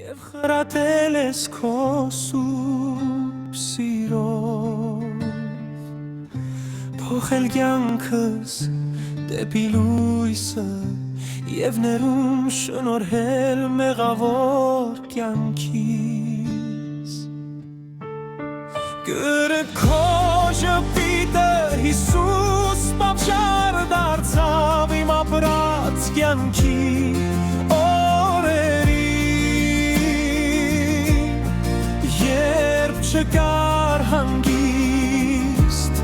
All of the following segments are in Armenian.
Եվ խրատել ես քո սուրբ սիրով, փոխել կյանքս դեպի լույսը և ներում շնորհել մեղավոր կյանքիս։ Քո ժպիտը Հիսուս պատժար դարձավ իմ ապրած կյանքի օրերին, երբ չկար հանգիստ,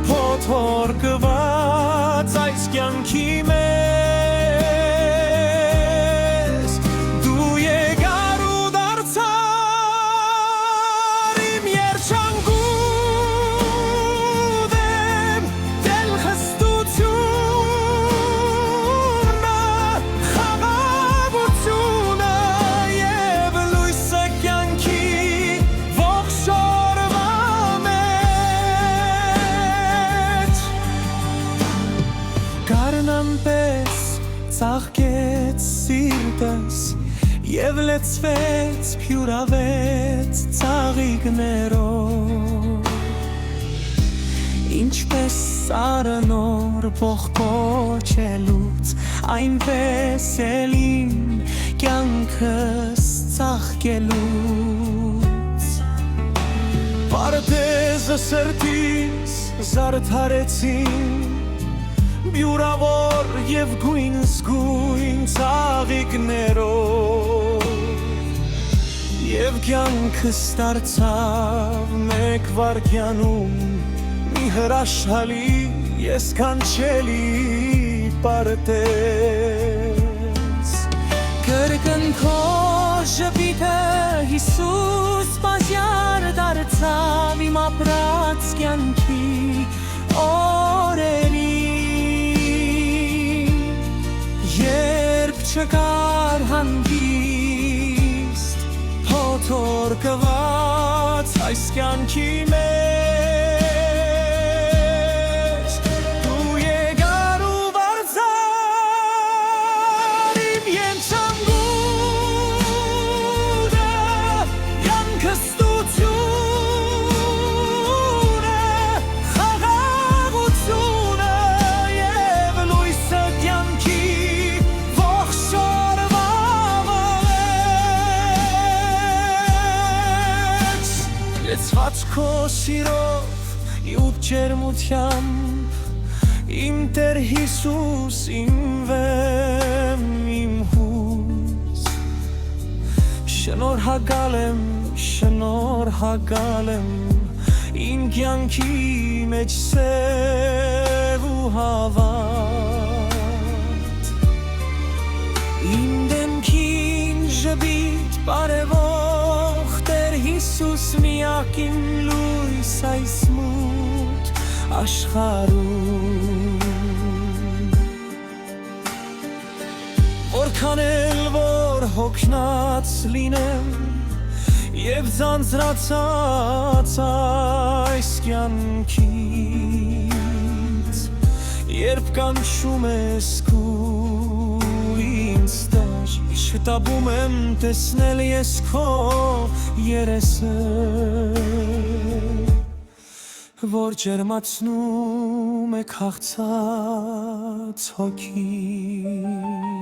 փոթորկված այս կյանքի մեջ, դու եկար ու դարձար իմ երջանկությունը, դել խստությունը, խաղաղությունը և լույսը կյանքի ողջ օրվա մեջ։ Գարնան պես ծաղկեց սիրտս և լեցվեց փյուրավեց ծաղիկներով, ինչպես սարը նոր բողբոջելուց, այնպես էլ իմ կյանքս ծաղկելուց։ Պարտեզը սրտիս զարդարեցին բյուրավոր և գույն զգույն ծաղիկներով, և կյանքս դարձավ մեկ վայրկյանում մի հրաշալի և սքանչելի պարտեզ։ Կրկնքո ժպիտը Հիսուս պատժար դարձավ իմ ապրած կյանքի օրերին, երբ չկար հանգիստ, փոթորկված այս կյանքի մեջ, դու եկար ու դարձար իմ երջանկությունը, անհանգստությունը, խաղաղությունը և լույսը կյանքի ողջ օրվա մեջ։ Լեցված քո սիրով ու ջերմությամբ, իմ Տեր Հիսուս, իմ վեմ, իմ հույս, շնորհակալ եմ իմ կյանքի մեջ սև ու հավատ, իմ դեմքին ժպիտ բարևող Տեր Հիսուս, միակ իմ լույս այս մութ աշխարհում։ Որքան էլ որ հոգնած լինեմ և ձանձրացած այս կյանքից, երբ կանչում ես ինձ տեր, շտապում եմ տեսնել ես քո երեսը, որ ջերմացնում է քաղցած հոգիս։